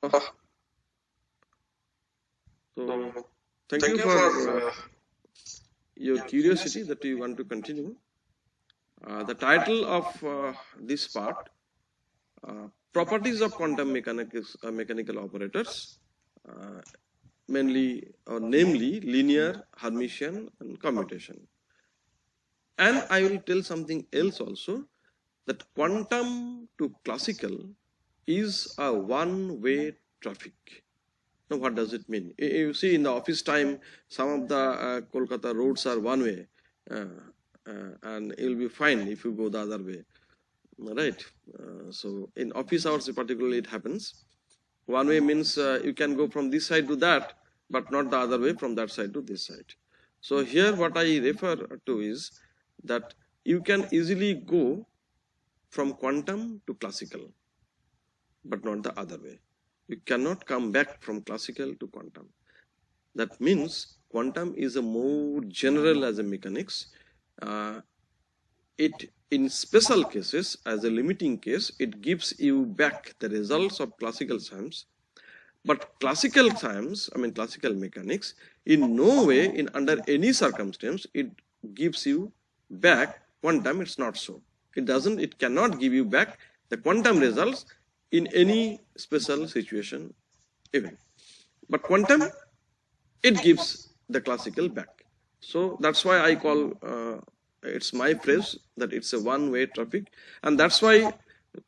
So thank you for your curiosity that you want to continue. The title of this part, properties of quantum mechanical operators, mainly or namely linear, Hermitian, and commutation. And I will tell something else also, that quantum to classical is a one-way traffic. Now, what does it mean? You see, in the office time, some of the Kolkata roads are one way, and it will be fine if you go the other way, right? So, in office hours, particularly, it happens. One way means you can go from this side to that, but not the other way from that side to this side. So, here, what I refer to is that you can easily go from quantum to classical, but not the other way. You cannot come back from classical to quantum. That means quantum is a more general as a mechanics. It, in special cases, as a limiting case, it gives you back the results of classical science. But classical science, I mean classical mechanics, in no way, in under any circumstance, it gives you back quantum. It's not so. It cannot give you back the quantum results in any special situation even. But quantum, it gives the classical back. So that's why I call, it's my phrase that it's a one-way traffic. And that's why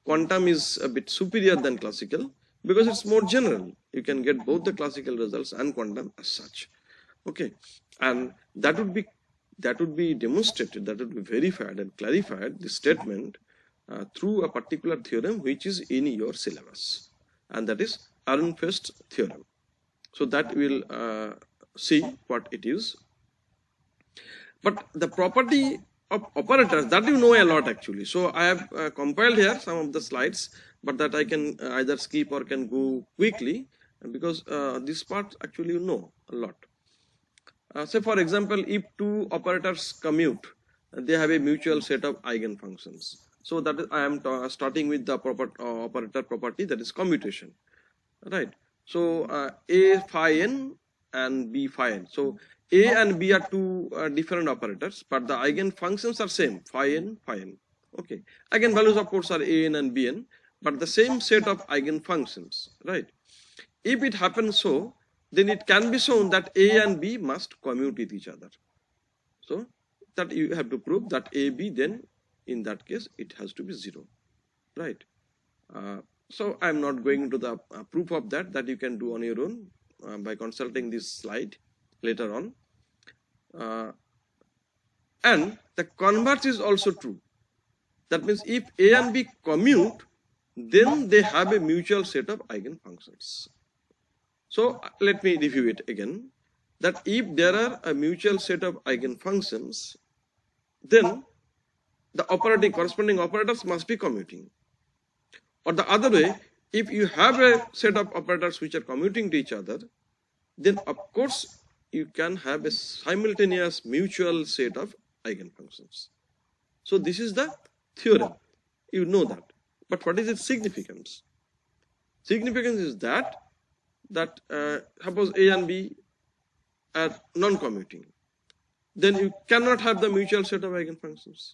quantum is a bit superior than classical, because it's more general. You can get both the classical results and quantum as such. Okay, and that would be demonstrated, that would be verified and clarified, this statement, through a particular theorem which is in your syllabus, and that is Ehrenfest theorem. So that we'll see what it is. But the property of operators, that you know a lot actually. So I have compiled here some of the slides, but that I can either skip or can go quickly, because this part actually you know a lot. Say for example, if two operators commute, they have a mutual set of eigenfunctions. So that is, I am starting with the operator property, that is commutation, right? So A phi n and B phi n. So A and B are two different operators, but the eigenfunctions are same, phi n, phi n. Okay, eigenvalues of course are A n and B n, but the same set of eigenfunctions, right? If it happens so, then it can be shown that A and B must commute with each other. So that you have to prove that AB, then in that case it has to be 0, right? So I'm not going into the proof of that you can do on your own by consulting this slide later on. And the converse is also true. That means if A and B commute, then they have a mutual set of eigenfunctions. So let me review it again, that if there are a mutual set of eigenfunctions, then the corresponding operators must be commuting. Or the other way, if you have a set of operators which are commuting to each other, then of course you can have a simultaneous mutual set of eigenfunctions. So this is the theorem, you know that. But what is its significance? Significance is that suppose A and B are non-commuting, then you cannot have the mutual set of eigenfunctions.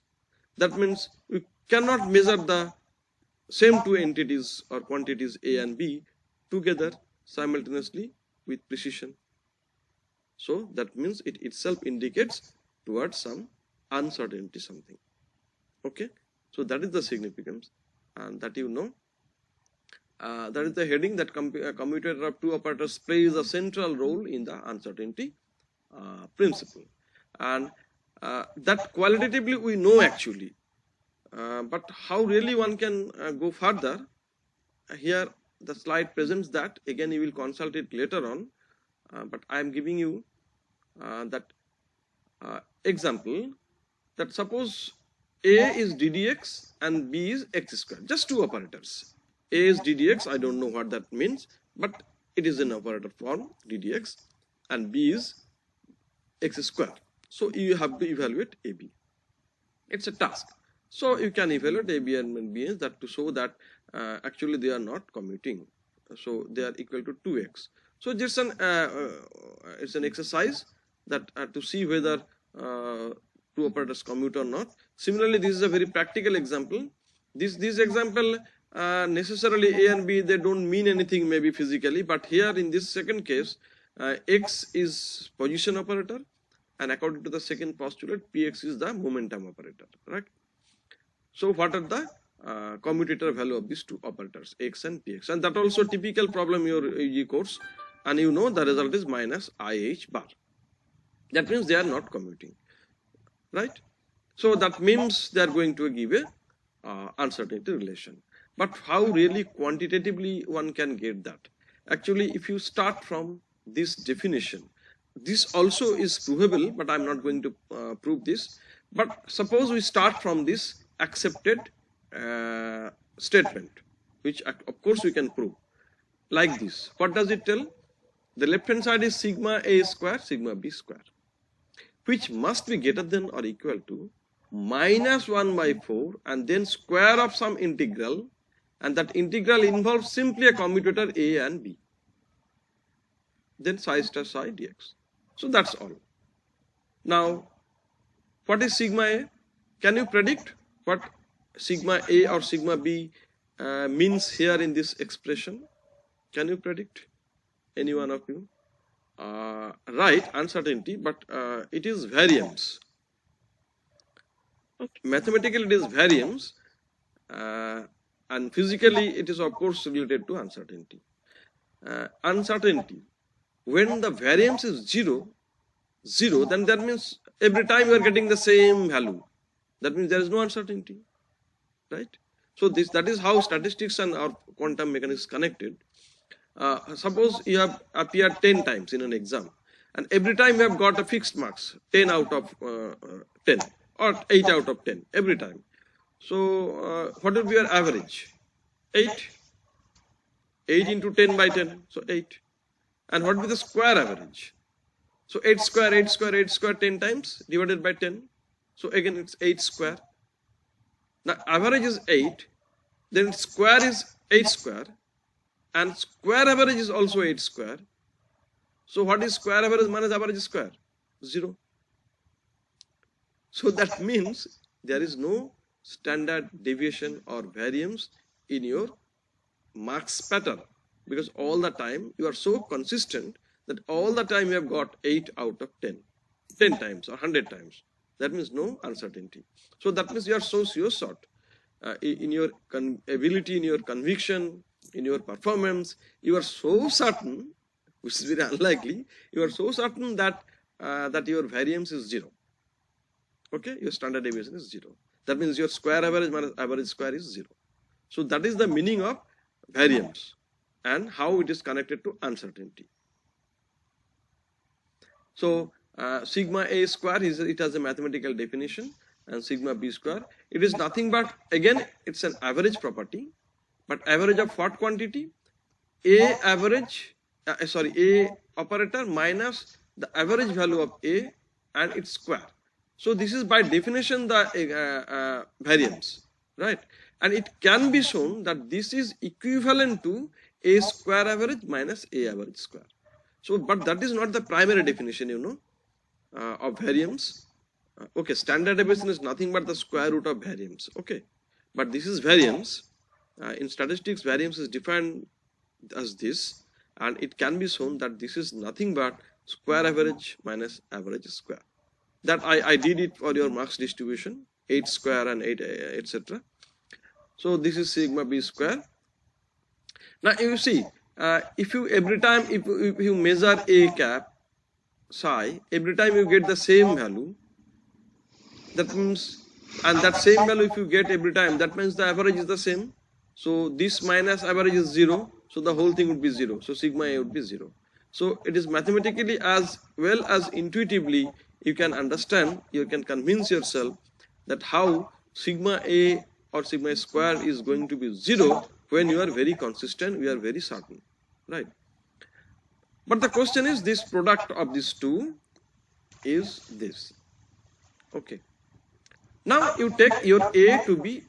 That means you cannot measure the same two entities or quantities A and B together simultaneously with precision. So that means it itself indicates towards some uncertainty something. Okay, so that is the significance, and that you know. That is the heading, that commutator of two operators plays a central role in the uncertainty principle. And that qualitatively we know actually, but how really one can go further, here the slide presents that. Again you will consult it later on, but I am giving you that example, that suppose A is ddx and B is x squared, just two operators. A is ddx, I don't know what that means, but it is an operator form, ddx, and B is x squared. So you have to evaluate AB. It's a task. So you can evaluate AB and B that to show that actually they are not commuting So they are equal to 2x. So just it's an exercise that to see whether two operators commute or not. Similarly, this is a very practical example. This example necessarily A and B, they don't mean anything maybe physically, but here in this second case, x is position operator, and according to the second postulate, px is the momentum operator, right? So what are the commutator value of these two operators, x and px? And that also typical problem in your UG course, and you know the result is minus IH bar. That means they are not commuting, right? So that means they are going to give a uncertainty relation. But how really quantitatively one can get that? Actually, if you start from this definition, this also is provable, but I'm not going to prove this. But suppose we start from this accepted statement, which of course we can prove, like this. What does it tell? The left hand side is sigma a square, sigma b square, which must be greater than or equal to minus 1 by 4 and then square of some integral, and that integral involves simply a commutator a and b, then psi star psi dx. So that's all. Now, what is sigma a? Can you predict what sigma a or sigma b means here in this expression? Can you predict? Any one of you? Right, uncertainty, but it is variance. Mathematically it is variance, and physically it is of course related to uncertainty. Uncertainty, when the variance is 0, then that means every time you are getting the same value. That means there is no uncertainty, right? So that is how statistics and our quantum mechanics connected. Suppose you have appeared 10 times in an exam, and every time you have got a fixed marks, 10 out of 10 or 8 out of 10 every time. So what would be your average? 8. 8 into 10 by 10, so 8. And what would be the square average? So 8 square, 8 square, 8 square 10 times divided by 10. So again it's 8 square. Now average is 8, then square is 8 square, and square average is also 8 square. So what is square average minus average square? 0. So that means there is no standard deviation or variance in your marks pattern, because all the time you are so consistent that all the time you have got 8 out of 10, 10 times or 100 times. That means no uncertainty. So that means you are so sure-shot in your ability, in your conviction, in your performance. You are so certain, which is very unlikely, you are so certain that that your variance is 0. Okay, your standard deviation is 0. That means your square average minus average square is 0. So that is the meaning of variance and how it is connected to uncertainty. So sigma a square it has a mathematical definition, and sigma b square, it is nothing but, again it's an average property, but average of what quantity? A average, A operator minus the average value of A and its square. So this is by definition the variance, right? And it can be shown that this is equivalent to A square average minus A average square. So, but that is not the primary definition, you know, of variance. Okay, standard deviation is nothing but the square root of variance. Okay, but this is variance. In statistics, variance is defined as this, and it can be shown that this is nothing but square average minus average square. That I did it for your marks distribution, 8 square and 8 etc. So this is sigma b square. Now you see, if you every time if you measure a cap psi, every time you get the same value, that means, and that same value if you get every time, that means the average is the same. So this minus average is 0, so the whole thing would be 0. So sigma a would be 0. So it is mathematically as well as intuitively you can understand, you can convince yourself that how sigma a or sigma a square is going to be 0 when you are very consistent, we are very certain, right? But the question is, this product of these two is this. Okay. Now you take your A to be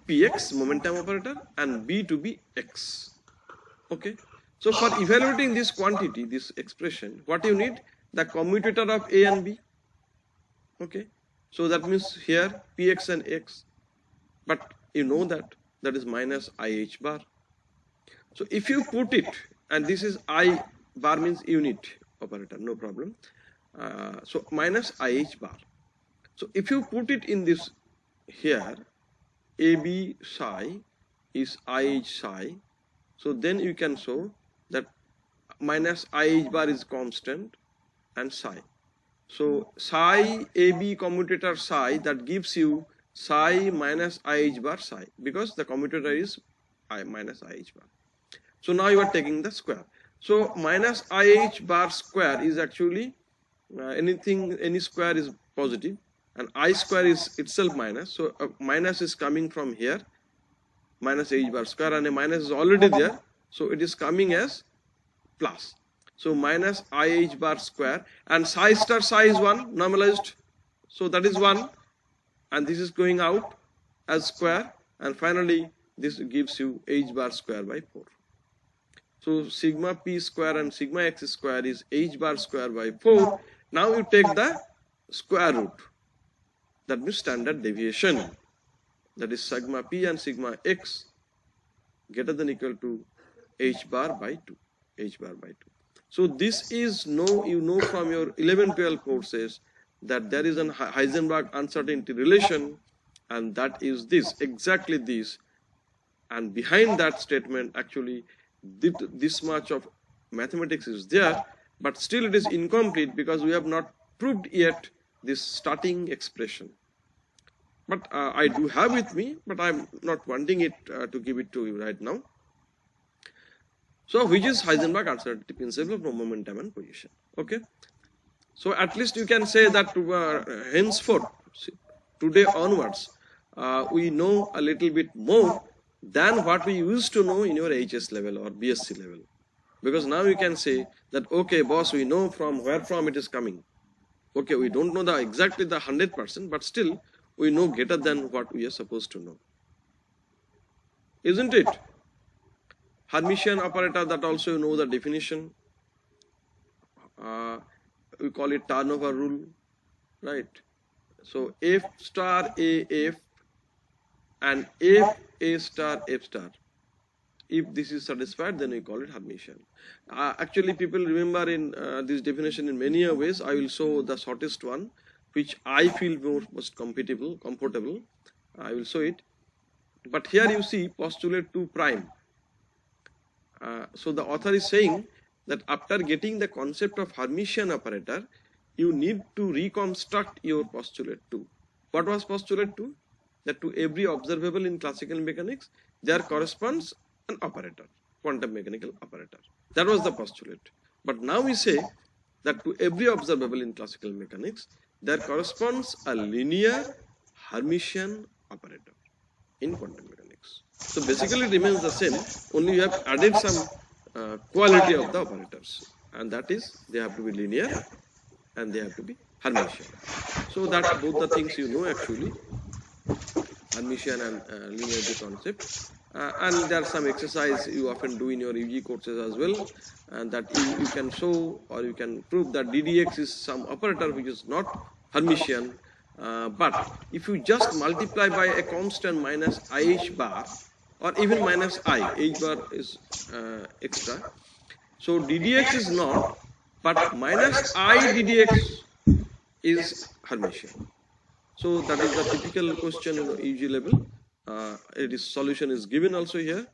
px, momentum operator, and B to be x. Okay. So for evaluating this quantity, this expression, what you need? The commutator of a and b. Okay. So that means here px and x. But you know that is minus ih bar. So if you put it, and this is I bar means unit operator, no problem. So minus ih bar. So if you put it in this here, AB psi is IH psi. So then you can show that minus IH bar is constant and psi. So psi AB commutator psi, that gives you psi minus IH bar psi, because the commutator is I minus IH bar. So now you are taking the square. So minus IH bar square is actually any square is positive, and I square is itself minus. So a minus is coming from here, minus h bar square, and a minus is already there. So it is coming as plus. So minus IH bar square, and psi star psi is 1 normalized. So that is 1, and this is going out as square, and finally this gives you h bar square by 4. So sigma p square and sigma x square is h bar square by 4. Now you take the square root. That means standard deviation. That is sigma p and sigma x greater than equal to h bar by 2. H bar by 2. So this is you know from your 11-12 courses that there is an Heisenberg uncertainty relation, and that is this, exactly this. And behind that statement, actually, this much of mathematics is there, but still it is incomplete because we have not proved yet this starting expression. But I do have with me, but I'm not wanting it to give it to you right now. So which is Heisenberg uncertainty principle from momentum and position. Okay. So at least you can say that henceforth, today onwards, we know a little bit more than what we used to know in your HS level or BSc level. Because now you can say that, okay, boss, we know from where from it is coming. Okay, we don't know exactly the 100%, but still we know greater than what we are supposed to know. Isn't it? Hermitian operator, that also you know the definition. We call it turnover rule, right? So F star AF and F A star F star. If this is satisfied, then we call it Hermitian. Actually, people remember in this definition in many ways. I will show the shortest one, which I feel most comfortable. I will show it. But here you see postulate 2 prime. So the author is saying that after getting the concept of Hermitian operator, you need to reconstruct your postulate 2. What was postulate 2? That to every observable in classical mechanics, there corresponds an operator, quantum mechanical operator. That was the postulate. But now we say that to every observable in classical mechanics, there corresponds a linear Hermitian operator in quantum mechanics. So basically it remains the same, only you have added some quality of the operators, and that is they have to be linear and they have to be Hermitian. So that both the things you know actually, Hermitian and linearity concept. And there are some exercise you often do in your UG courses as well, and that you can show or you can prove that DDX is some operator which is not Hermitian. But if you just multiply by a constant minus IH bar or even minus I, H bar is extra. So DDX is not, but minus I DDX is Hermitian. So that is the typical question in UG level. Solution is given also here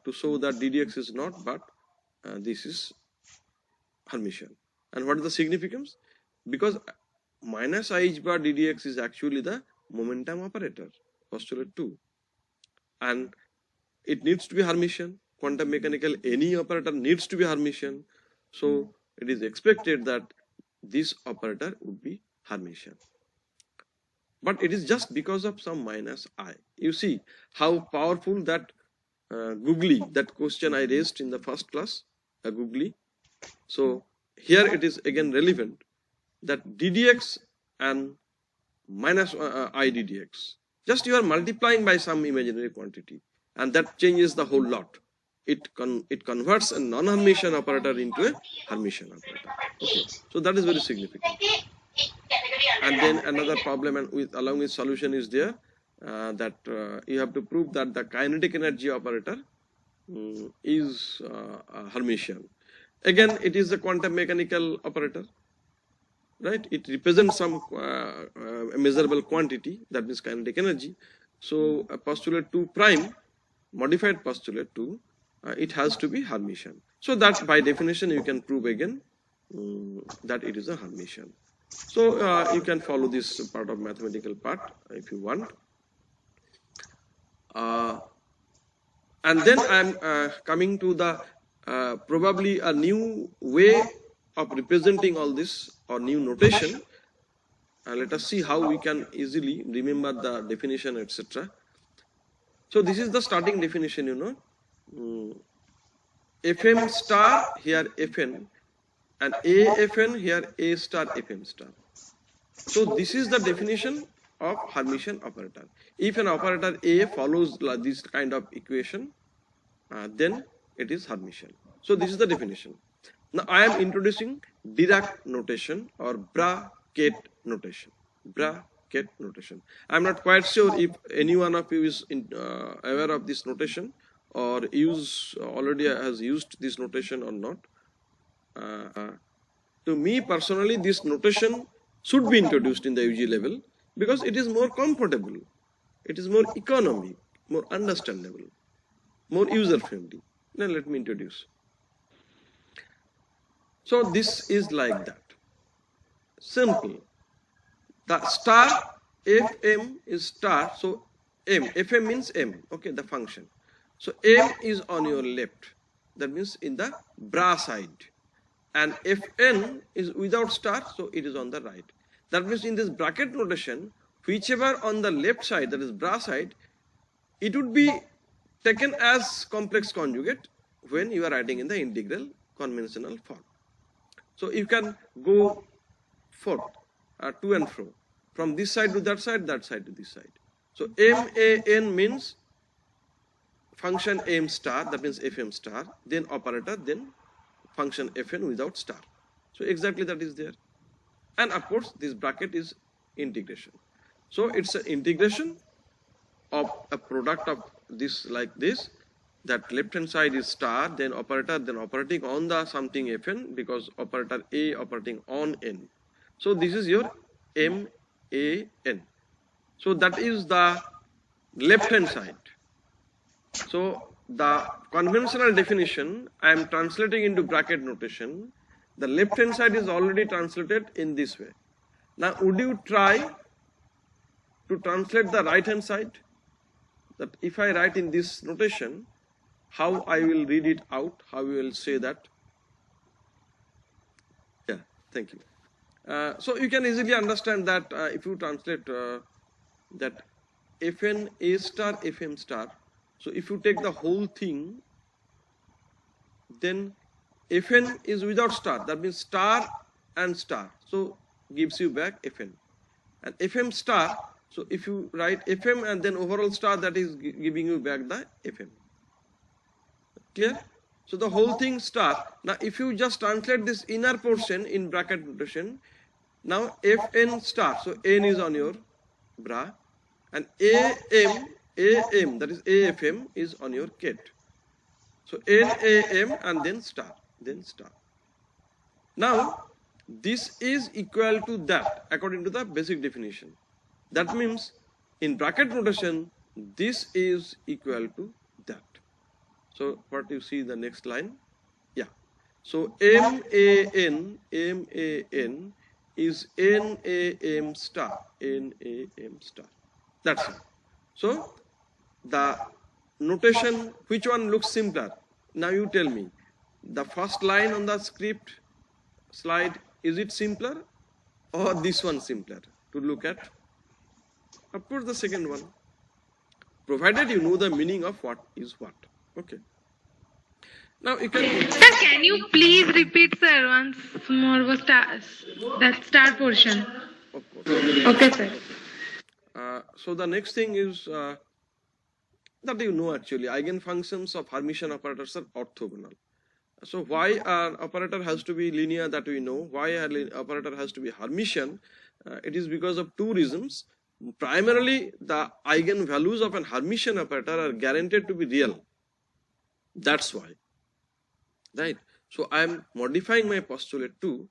to show that DDX is not, but this is Hermitian. And what is the significance? Because minus IH bar DDX is actually the momentum operator, postulate 2. And it needs to be Hermitian. Quantum mechanical, any operator needs to be Hermitian. So it is expected that this operator would be Hermitian. But it is just because of some minus I. You see how powerful that googly, that question I raised in the first class, a googly. So here it is again relevant that DDX and minus I DDX. Just you are multiplying by some imaginary quantity, and that changes the whole lot. it converts a non-Hermitian operator into a Hermitian operator. Okay, so that is very significant. And then another problem and along with solution is there, that you have to prove that the kinetic energy operator is Hermitian. Again, it is a quantum mechanical operator, right? It represents some measurable quantity, that means kinetic energy. So postulate 2 prime, modified postulate 2, it has to be Hermitian. So that by definition you can prove again that it is a Hermitian. So you can follow this part of mathematical part if you want. And then I'm coming to the probably a new way of representing all this, or new notation. Let us see how we can easily remember the definition, etc. So this is the starting definition, you know. Fm star here Fn, and Afn here A star Fm star. So this is the definition of Hermitian operator. If an operator A follows this kind of equation, then it is Hermitian. So this is the definition. Now I am introducing Dirac notation or bracket notation. Bracket notation. I am not quite sure if any one of you is aware of this notation, or already has used this notation or not. To me personally, this notation should be introduced in the UG level because it is more comfortable, it is more economic, more understandable, more user friendly. Now let me introduce. So this is like that. Simple. The star Fm is star, so M. Fm means M, okay, the function. So M is on your left, that means in the bra side. And Fn is without star, so it is on the right. That means in this bracket notation, whichever on the left side, that is bra side, it would be taken as complex conjugate when you are writing in the integral conventional form. So you can go forth, to and fro, from this side to that side to this side. So MAN means function M star, that means Fm star, then operator, then function Fn without star. So exactly that is there. And of course this bracket is integration. So it's an integration of a product of this like this, that left hand side is star, then operator, then operating on the something Fn, because operator A operating on N. So this is your MAN. So that is the left hand side. So the conventional definition I am translating into bracket notation. The left hand side is already translated in this way. Now would you try to translate the right hand side? That if I write in this notation, how I will read it out, how we will say that? Yeah, thank you. So you can easily understand that if you translate that Fn A star Fm star. So if you take the whole thing, then Fn is without star, that means star and star, so gives you back Fn. And Fm star, so if you write Fm and then overall star, that is giving you back the Fm. Clear? So the whole thing star. Now if you just translate this inner portion in bracket notation, now Fn star, so N is on your bra, and AM, that is AFM is on your ket. So NAM and then star, Now this is equal to that according to the basic definition. That means in bracket notation, this is equal to that. So what you see the next line? Yeah. So MAN is NAM star. That's it. So the notation, which one looks simpler? Now you tell me. The first line on the script slide, is it simpler or this one simpler to look at? Of course the second one, provided you know the meaning of what is what. Okay. Now you can... Sir, can you please repeat, sir, once more that star portion? Of course. Okay, sir. So the next thing is that you know actually. Eigenfunctions of Hermitian operators are orthogonal. So why an operator has to be linear, that we know. Why an operator has to be Hermitian? It is because of two reasons. Primarily, the eigenvalues of an Hermitian operator are guaranteed to be real. That's why. Right? So I am modifying my postulate to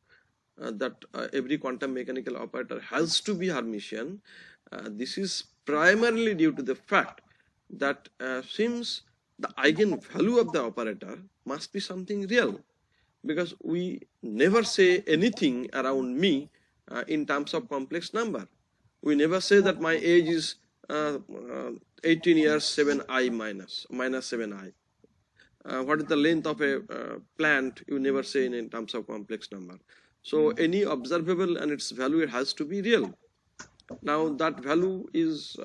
that every quantum mechanical operator has to be Hermitian. This is primarily due to the fact that since the eigenvalue of the operator must be something real, because we never say anything around me in terms of complex number. We never say that my age is 18 years 7i minus 7i. What is the length of a plant? You never say in terms of complex number. So any observable and its value, it has to be real. Now that value is,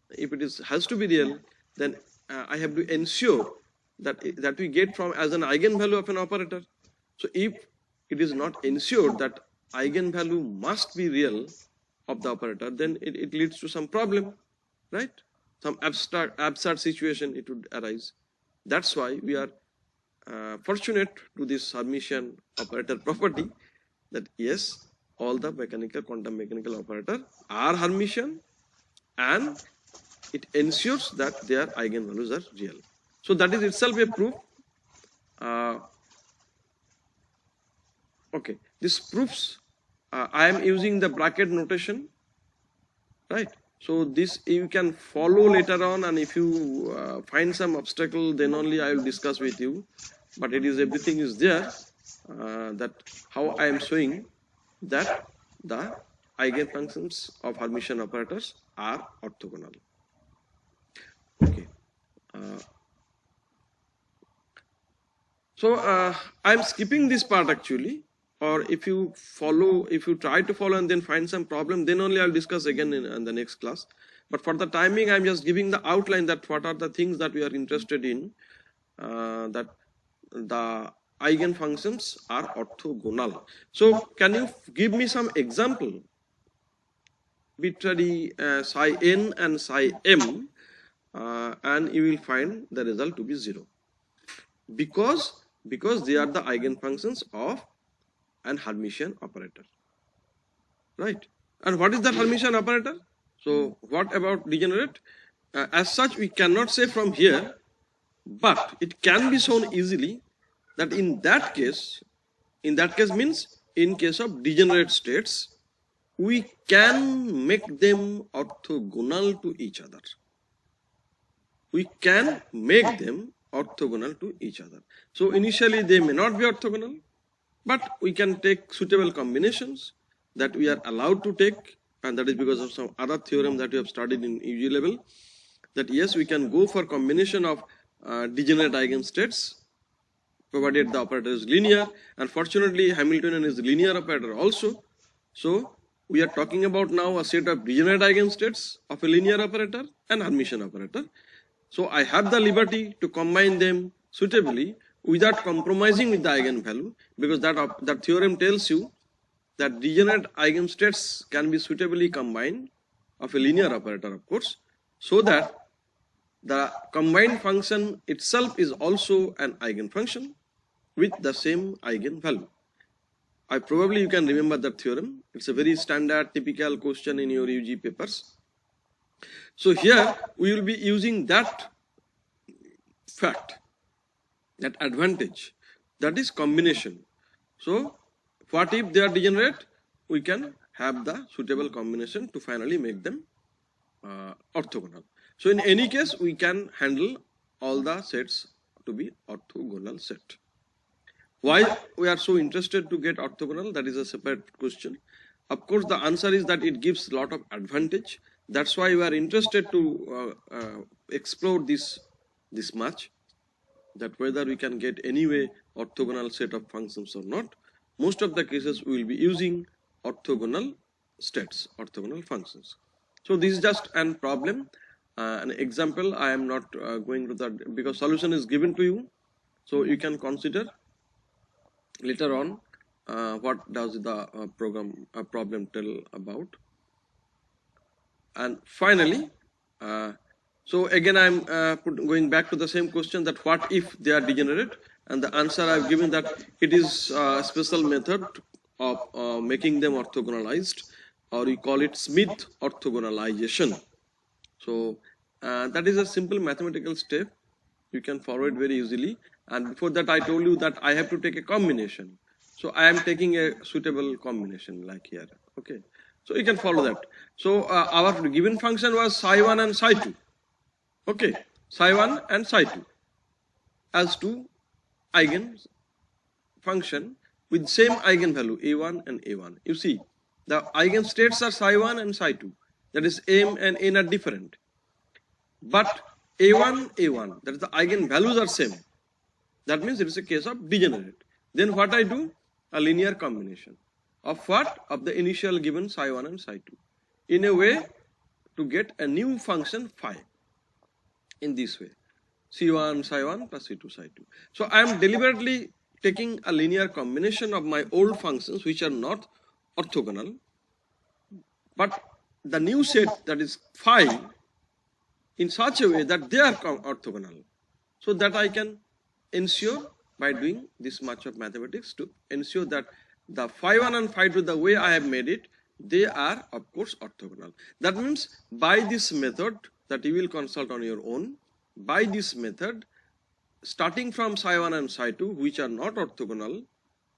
if it is has to be real, then I have to ensure that we get from as an eigenvalue of an operator. So if it is not ensured that eigenvalue must be real of the operator, then it leads to some problem, right? Some absurd situation it would arise. That's why we are fortunate to this Hermitian operator property, that yes, all the quantum mechanical operators are Hermitian, and it ensures that their eigenvalues are real. So that is itself a proof. Okay, this proofs I am using the bracket notation, right? So this you can follow later on, and if you find some obstacle, then only I will discuss with you. But it is, everything is there, that how I am showing that the eigenfunctions of Hermitian operators are orthogonal. Okay. So I am skipping this part actually, or if you try to follow and then find some problem, then only I'll discuss again in the next class. But for the timing, I'm just giving the outline that what are the things that we are interested in, that the eigenfunctions are orthogonal. So can you give me some example, arbitrary psi n and psi m, and you will find the result to be 0, because they are the eigenfunctions of an Hermitian operator, right? And what is that Hermitian operator? So what about degenerate? As such, we cannot say from here, but it can be shown easily that in that case means in case of degenerate states, we can make them orthogonal to each other. We can make them orthogonal to each other. So initially they may not be orthogonal, but we can take suitable combinations that we are allowed to take, and that is because of some other theorem that we have studied in UG level, that yes, we can go for combination of degenerate eigenstates provided the operator is linear, and fortunately Hamiltonian is a linear operator also. So we are talking about now a set of degenerate eigenstates of a linear operator and Hermitian operator. So I have the liberty to combine them suitably without compromising with the eigenvalue, because that theorem tells you that degenerate eigenstates can be suitably combined of a linear operator, of course, so that the combined function itself is also an eigenfunction with the same eigenvalue. You can remember that theorem. It's a very standard, typical question in your UG papers. So here we will be using that fact, that advantage, that is combination. So what if they are degenerate? We can have the suitable combination to finally make them orthogonal. So in any case, we can handle all the sets to be orthogonal set. Why we are so interested to get orthogonal? That is a separate question. Of course, the answer is that it gives a lot of advantage. That's why we are interested to explore this much, that whether we can get anyway orthogonal set of functions or not. Most of the cases we will be using orthogonal states, orthogonal functions. So this is just an problem, an example. I am not going to that because solution is given to you, so you can consider later on what does the problem tell about. And finally, So again, I'm going back to the same question, that what if they are degenerate? And the answer I've given that it is a special method of making them orthogonalized, or we call it Smith orthogonalization. So that is a simple mathematical step. You can follow it very easily. And before that, I told you that I have to take a combination. So I am taking a suitable combination like here. Okay. So you can follow that. So our given function was psi1 and psi2. Okay. Psi1 and psi2 as two eigen function with same eigenvalue a1 and a1. You see, the eigenstates are psi1 and psi2. That is, m and n are different. But a1, that is, the eigenvalues are same. That means it is a case of degenerate. Then what I do? A linear combination. Of what? Of the initial given psi1 and psi2. In a way to get a new function phi. In this way. C1, psi1 plus C2, psi2. So I am deliberately taking a linear combination of my old functions which are not orthogonal. But the new set, that is phi, in such a way that they are orthogonal. So that I can ensure by doing this much of mathematics to ensure that the phi1 and phi2, the way I have made it, they are of course orthogonal. That means by this method that you will consult on your own, by this method, starting from psi1 and psi2, which are not orthogonal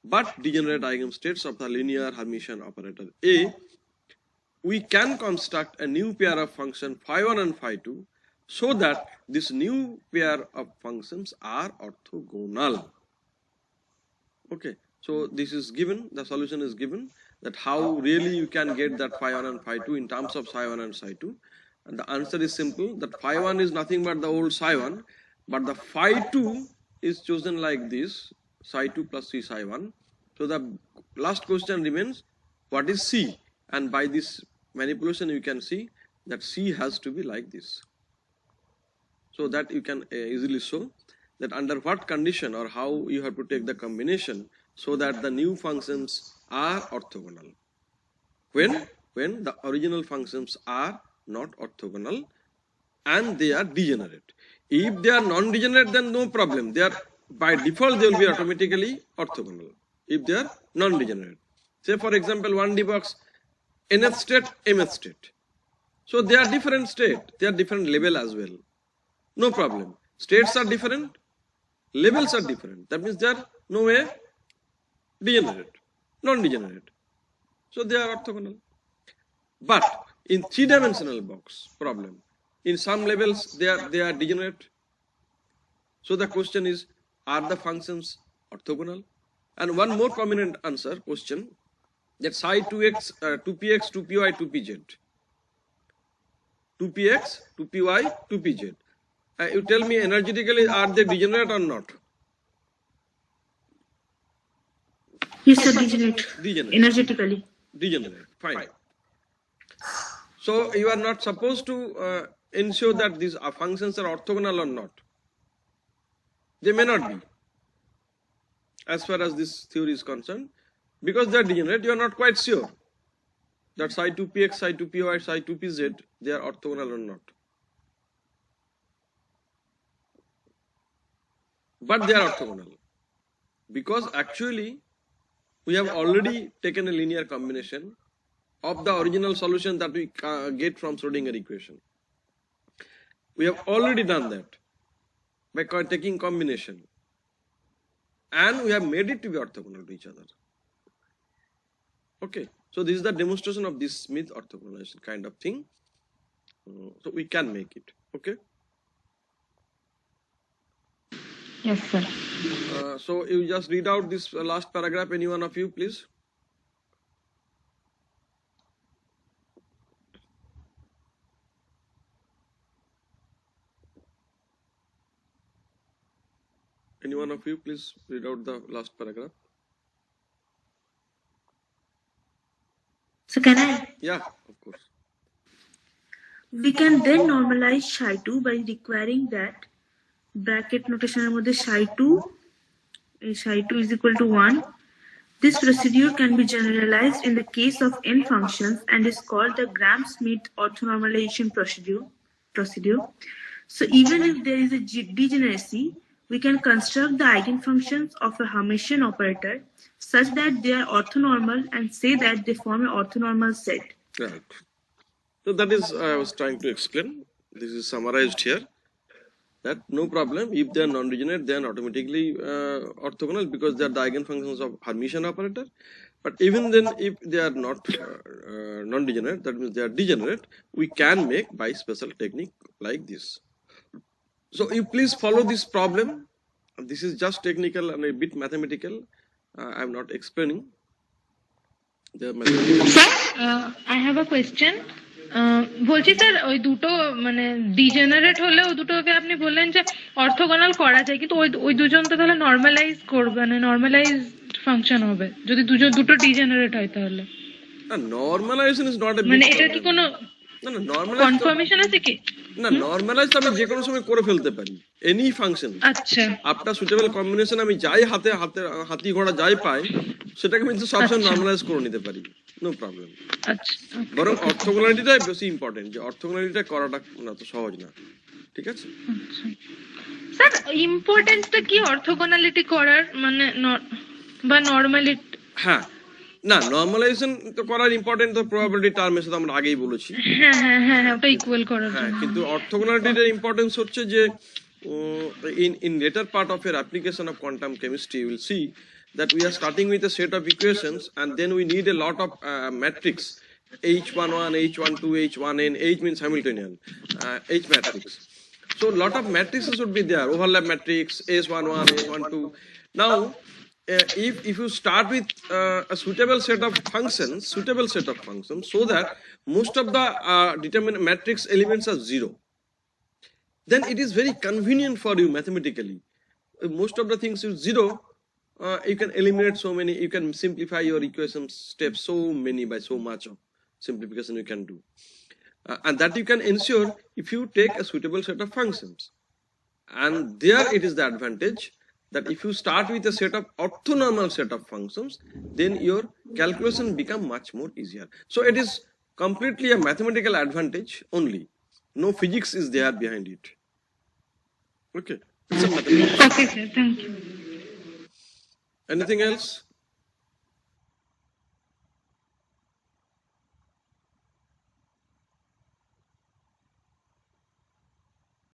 but degenerate eigenstates of the linear Hermitian operator A, we can construct a new pair of functions phi1 and phi2 so that this new pair of functions are orthogonal. Okay, so this is given, the solution is given, that how really you can get that phi1 and phi2 in terms of psi1 and psi2. And the answer is simple, that phi1 is nothing but the old psi1, but the phi2 is chosen like this, psi2 plus c psi1. So the last question remains, what is c? And by this manipulation you can see that c has to be like this. So that you can easily show that under what condition or how you have to take the combination so that the new functions are orthogonal. When the original functions are not orthogonal and they are degenerate. If they are non-degenerate, then no problem. They are, by default, they will be automatically orthogonal. If they are non-degenerate. Say for example, 1D box, nth state, mth state. So they are different state. They are different level as well. No problem. States are different. Levels are different. That means they are no way degenerate, non-degenerate. So they are orthogonal. But in three-dimensional box problem, in some levels they are degenerate. So the question is, are the functions orthogonal? And one more prominent answer question, that psi 2x, 2px, 2py, 2pz. 2px, 2py, 2pz. You tell me energetically, are they degenerate or not? Yes, sir, degenerate. Degenerate. Energetically. Degenerate. Fine. So you are not supposed to ensure that these functions are orthogonal or not. They may not be, as far as this theory is concerned, because they are degenerate. You are not quite sure that psi 2px, psi 2py, psi 2pz, they are orthogonal or not. But they are orthogonal because actually we have already taken a linear combination of the original solution that we get from Schrodinger equation. We have already done that by taking combination, and we have made it to be orthogonal to each other. Okay, so this is the demonstration of this Smith orthogonalization kind of thing. So we can make it. Okay. Yes, sir. So you just read out this last paragraph, any one of you, please. Any one of you, please read out the last paragraph. So can I? Yeah, of course. We can then normalize psi2 by requiring that bracket notation mode psi2 is equal to 1. This procedure can be generalized in the case of n functions and is called the Gram-Schmidt orthonormalization procedure. procedure. So even if there is a degeneracy, we can construct the eigenfunctions of a Hermitian operator such that they are orthonormal and say that they form an orthonormal set. Right. So that is I was trying to explain. This is summarized here. That no problem. If they are non-degenerate, they are automatically orthogonal because they are the eigenfunctions of Hermitian operator. But even then, if they are not non-degenerate, that means they are degenerate, we can make by special technique like this. So you please follow this problem. This is just technical and a bit mathematical. I am not explaining the mathematical. Sir, I have a question. বলছি sir ওই দুটো মানে degenerate হলে ওই দুটোকে আপনি বললেন যে অর্থোগোনাল করা যায়, কিন্তু ওই দুজন তো তাহলে নরমালাইজ করবে, মানে নরমালাইজ ফাংশন হবে যদি দুটো ডিজেনারেট হয় তাহলে। নরমালাইজেশন ইজ নট এ মানে এটা কি কোনো না নরমালাইজ কনফার্মেশন আছে কি? না নরমালাইজ আমি যে কোনো সময় করে ফেলতে পারি এনি ফাংশন। আচ্ছা, আপনার সুটেবল কম্বিনেশন আমি যাই হাতি ঘোড়া যাই পাই সেটাকে কিন্তু সবসময় নরমালাইজ করে নিতে পারি, নো প্রবলেম। আচ্ছা, বরং অর্থোগোনালিটিটাই বেশি ইম্পর্টেন্ট, যে অর্থোগোনালিটিটা করাটা না তো সহজ না, ঠিক আছে? স্যার ইম্পর্টেন্সটা কি অর্থোগোনালিটি করার, মানে বা নরমালিটি? হ্যাঁ না নরমালাইজেশন তো করার ইম্পর্টেন্ট তো প্রবাবিলিটি টার্মের সাথে আমরা আগেই বলেছি। হ্যাঁ হ্যাঁ হ্যাঁ ওটা ইকুয়াল করার হ্যাঁ, জন্য। কিন্তু অর্থোগোনালিটির ইম্পর্টেন্স হচ্ছে যে in later part of your application of quantum chemistry you will see that we are starting with a set of equations and then we need a lot of matrix H11, H12, H1n. H means Hamiltonian, H matrix. So lot of matrices would be there, overlap matrix, S11, S12. Now if you start with a suitable set of functions so that most of the determinant matrix elements are zero, then it is very convenient for you mathematically. If most of the things is zero, you can eliminate so many, you can simplify your equation steps so many by so much of simplification you can do. And that you can ensure if you take a suitable set of functions. And there it is the advantage that if you start with a set of orthonormal set of functions, then your calculation become much more easier. So it is completely a mathematical advantage only. No physics is there behind it. Okay. It's a mathematical. Okay, sir. Thank you. Anything else?